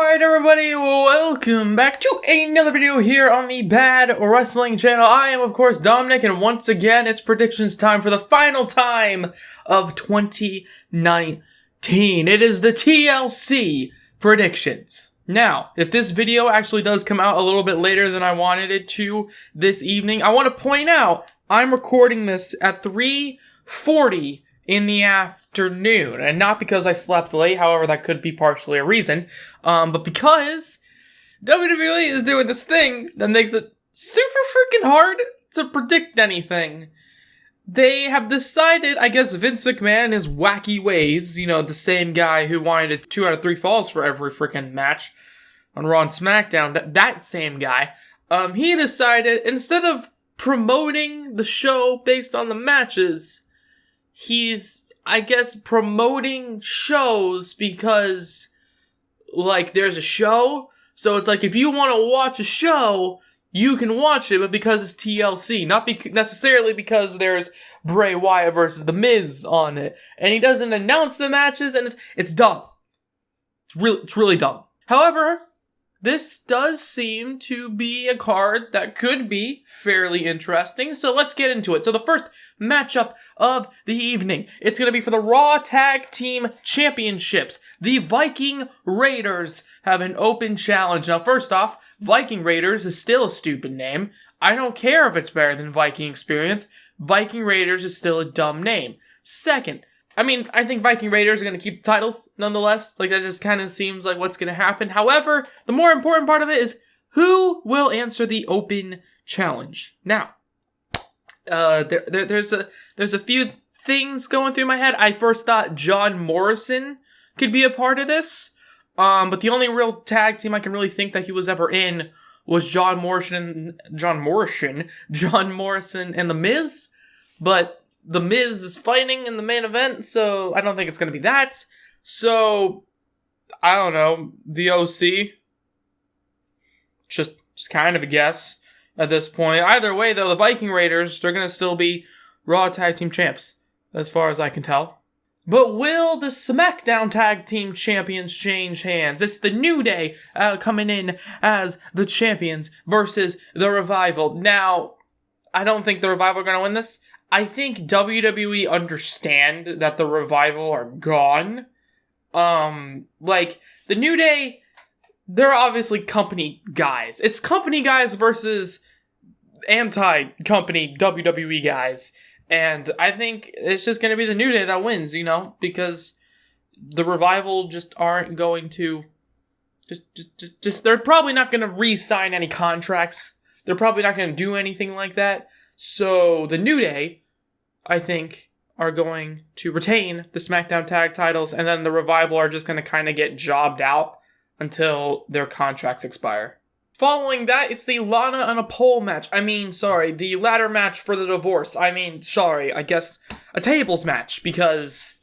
Alright everybody, welcome back to another video here on the Bad Wrestling channel. I am of course Dominic, and once again it's predictions time for the final time of 2019. It is the TLC predictions. Now, if this video actually does come out a little bit later than I wanted it to this evening, I want to point out I'm recording this at 3:40 in the afternoon, and not because I slept late, however that could be partially a reason, but because WWE is doing this thing that makes it super freaking hard to predict anything. They have decided, I guess Vince McMahon in his wacky ways, you know, the same guy who wanted 2 out of 3 falls for every freaking match on Raw and SmackDown, that same guy, he decided instead of promoting the show based on the matches, he's, I guess, promoting shows because, like, there's a show, so it's like, if you want to watch a show, you can watch it, but because it's TLC, not necessarily because there's Bray Wyatt versus The Miz on it, and he doesn't announce the matches, and it's dumb. It's really dumb. However, this does seem to be a card that could be fairly interesting, so let's get into it. So the first matchup of the evening, it's going to be for the Raw Tag Team Championships. The Viking Raiders have an open challenge. Now, first off, Viking Raiders is still a stupid name. I don't care if it's better than Viking Experience. Viking Raiders is still a dumb name. Second, I think Viking Raiders are going to keep the titles, nonetheless. Like, that just kind of seems like what's going to happen. However, the more important part of it is who will answer the open challenge. Now, there's a few things going through my head. I first thought John Morrison could be a part of this. But the only real tag team I can really think that he was ever in was John Morrison and The Miz. But The Miz is fighting in the main event, so I don't think it's going to be that. So, I don't know, the OC? Just kind of a guess at this point. Either way, though, the Viking Raiders, they're going to still be Raw Tag Team Champs, as far as I can tell. But will the SmackDown Tag Team Champions change hands? It's the New Day coming in as the champions versus the Revival. Now, I don't think the Revival are going to win this. I think WWE understand that the Revival are gone. Like, the New Day, they're obviously company guys. It's company guys versus anti-company WWE guys. And I think it's just going to be the New Day that wins, you know, because the Revival just aren't going to, they're probably not going to re-sign any contracts. They're probably not going to do anything like that. So the New Day, I think, are going to retain the SmackDown tag titles, and then the Revival are just going to kind of get jobbed out until their contracts expire. Following that, it's the Lana and a pole match. The ladder match for the divorce. I guess a tables match, because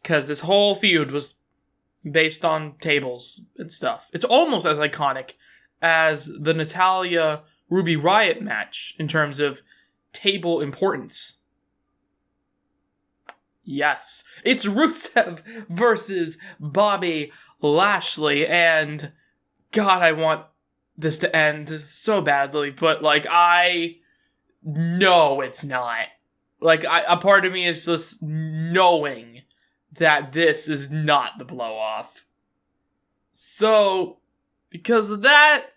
this whole feud was based on tables and stuff. It's almost as iconic as the Natalya Ruby Riott match in terms of table importance. Yes, it's Rusev versus Bobby Lashley, and God, I want this to end so badly, but, like, I know it's not. Like, a part of me is just knowing that this is not the blow-off. So, because of that,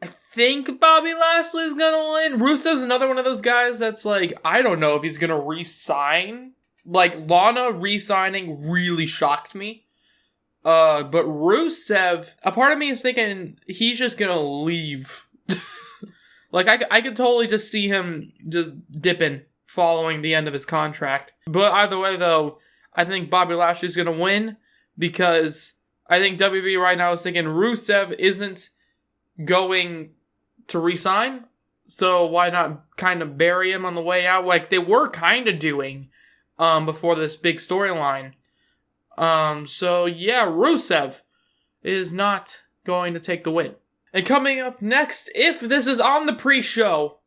I think Bobby Lashley's gonna win. Rusev's another one of those guys that's like, I don't know if he's gonna re-sign. Like, Lana re-signing really shocked me. But Rusev, a part of me is thinking he's just gonna leave. Like, I could totally just see him just dipping following the end of his contract. But either way, though, I think Bobby Lashley's gonna win, because I think WWE right now is thinking Rusev isn't going to re-sign, so why not kind of bury him on the way out, like they were kind of doing before this big storyline. So yeah, Rusev is not going to take the win. And coming up next, if this is on the pre-show,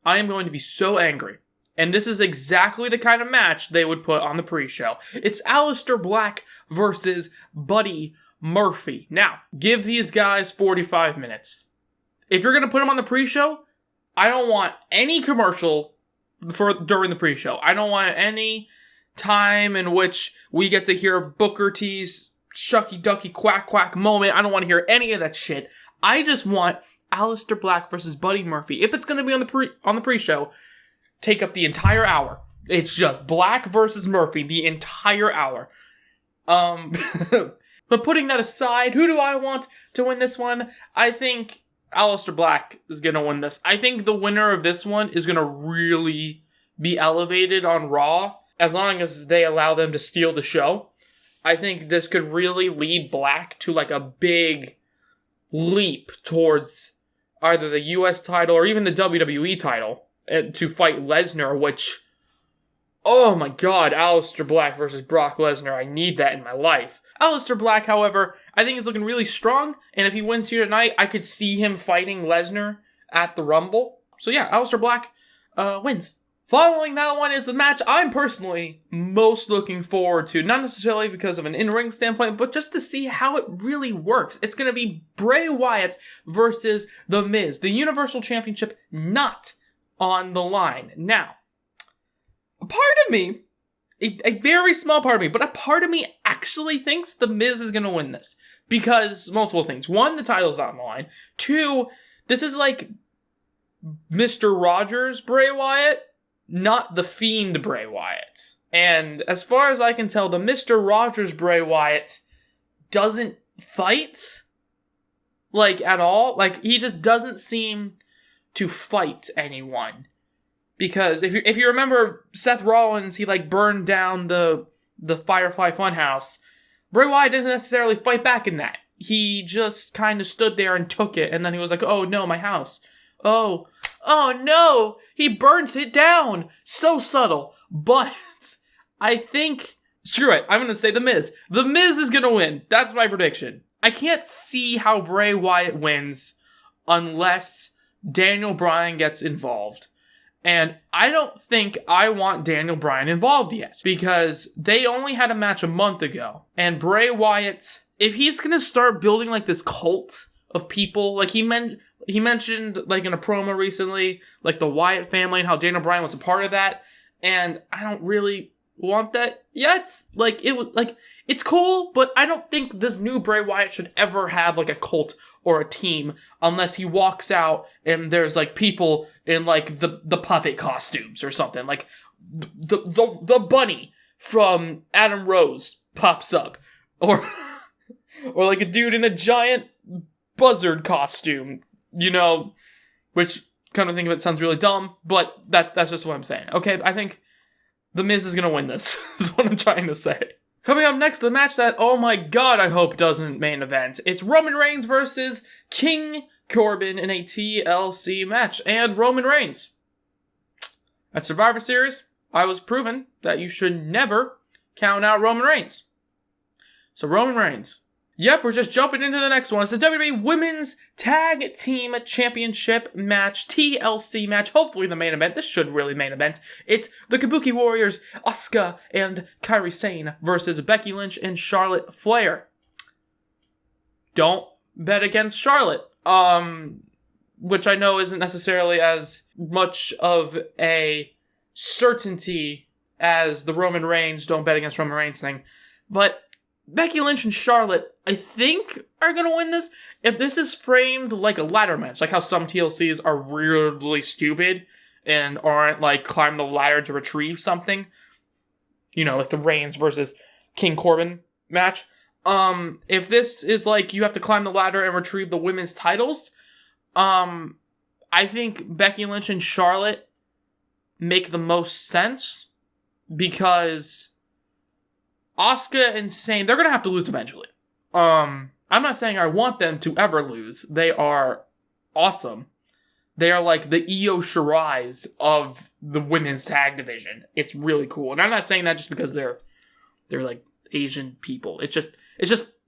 I am going to be so angry And this is exactly the kind of match they would put on the pre-show. It's Aleister Black versus Buddy Murphy. Now, give these guys 45 minutes. If you're going to put them on the pre-show, I don't want any commercial during the pre-show. I don't want any time in which we get to hear Booker T's shucky ducky quack quack moment. I don't want to hear any of that shit. I just want Aleister Black versus Buddy Murphy. If it's going to be on the pre-show, take up the entire hour. It's just Black versus Murphy the entire hour. But putting that aside, who do I want to win this one? I think Aleister Black is going to win this. I think the winner of this one is going to really be elevated on Raw, as long as they allow them to steal the show. I think this could really lead Black to like a big leap towards either the US title or even the WWE title to fight Lesnar, which, oh my god, Aleister Black versus Brock Lesnar, I need that in my life. Aleister Black, however, I think is looking really strong, and if he wins here tonight, I could see him fighting Lesnar at the Rumble. So yeah, Aleister Black wins. Following that one is the match I'm personally most looking forward to, not necessarily because of an in-ring standpoint, but just to see how it really works. It's going to be Bray Wyatt versus The Miz, the Universal Championship not on the line. Now, a part of me, a very small part of me, but a part of me actually thinks The Miz is going to win this. Because multiple things. One, the title's not on the line. Two, this is like Mr. Rogers Bray Wyatt, not the Fiend Bray Wyatt. And as far as I can tell, the Mr. Rogers Bray Wyatt doesn't fight, like, at all. Like, he just doesn't seem to fight anyone. Because if you remember Seth Rollins, he, like, burned down the Firefly Funhouse. Bray Wyatt didn't necessarily fight back in that. He just kind of stood there and took it, and then he was like, oh no, my house. Oh no, he burnt it down. So subtle. But I think, screw it, I'm going to say The Miz. The Miz is going to win. That's my prediction. I can't see how Bray Wyatt wins unless Daniel Bryan gets involved. And I don't think I want Daniel Bryan involved yet, because they only had a match a month ago. And Bray Wyatt, if he's going to start building like this cult of people, like he mentioned like in a promo recently, like the Wyatt family and how Daniel Bryan was a part of that. And I don't really want that yet. Like, it's cool, but I don't think this new Bray Wyatt should ever have like a cult or a team unless he walks out and there's like people in like the puppet costumes or something. Like the bunny from Adam Rose pops up, or like a dude in a giant buzzard costume, you know, which, kind of think of it, sounds really dumb, but that's just what I'm saying. Okay, I think The Miz is going to win this, is what I'm trying to say. Coming up next, the match that, oh my god, I hope doesn't main event. It's Roman Reigns versus King Corbin in a TLC match. And Roman Reigns. At Survivor Series, I was proven that you should never count out Roman Reigns. So Roman Reigns. Yep, we're just jumping into the next one. It's the WWE Women's Tag Team Championship match, TLC match, hopefully the main event. This should really main event. It's the Kabuki Warriors, Asuka and Kairi Sane versus Becky Lynch and Charlotte Flair. Don't bet against Charlotte, which I know isn't necessarily as much of a certainty as the Roman Reigns don't bet against Roman Reigns thing, but Becky Lynch and Charlotte, I think, are going to win this. If this is framed like a ladder match, like how some TLCs are really stupid and aren't like climb the ladder to retrieve something, you know, like the Reigns versus King Corbin match. If this is like you have to climb the ladder and retrieve the women's titles, I think Becky Lynch and Charlotte make the most sense, because Asuka and Sane, they're going to have to lose eventually. I'm not saying I want them to ever lose. They are awesome. They are like the Io Shirai's of the women's tag division. It's really cool. And I'm not saying that just because they're like Asian people. It's just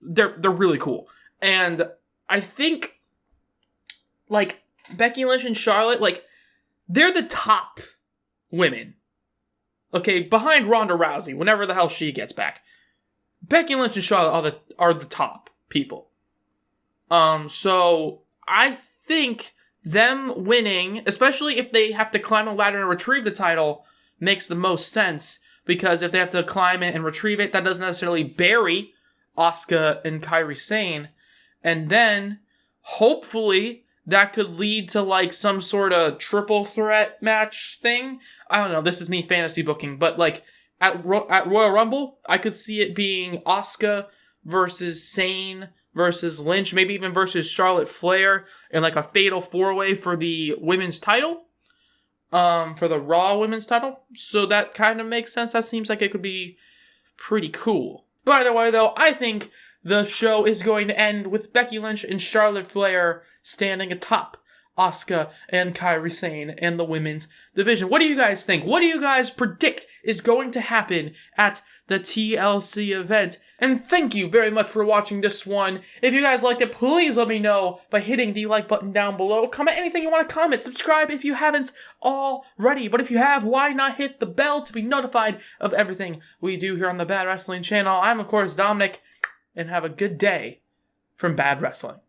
they're really cool. And I think like Becky Lynch and Charlotte, like they're the top women Okay, behind Ronda Rousey, whenever the hell she gets back. Becky Lynch and Charlotte are the top people. So I think them winning, especially if they have to climb a ladder and retrieve the title, makes the most sense. Because if they have to climb it and retrieve it, that doesn't necessarily bury Asuka and Kairi Sane. And then, hopefully, that could lead to like some sort of triple threat match thing. I don't know, this is me fantasy booking, but like at Royal Rumble, I could see it being Asuka versus Sane versus Lynch, maybe even versus Charlotte Flair in like a fatal 4-way for the women's title. For the Raw women's title. So that kind of makes sense. That seems like it could be pretty cool. By the way, though, I think the show is going to end with Becky Lynch and Charlotte Flair standing atop Asuka and Kairi Sane in the women's division. What do you guys think? What do you guys predict is going to happen at the TLC event? And thank you very much for watching this one. If you guys liked it, please let me know by hitting the like button down below. Comment anything you want to comment. Subscribe if you haven't already. But if you have, why not hit the bell to be notified of everything we do here on the Bad Wrestling channel? I'm, of course, Dominic, and have a good day from Bad Wrestling.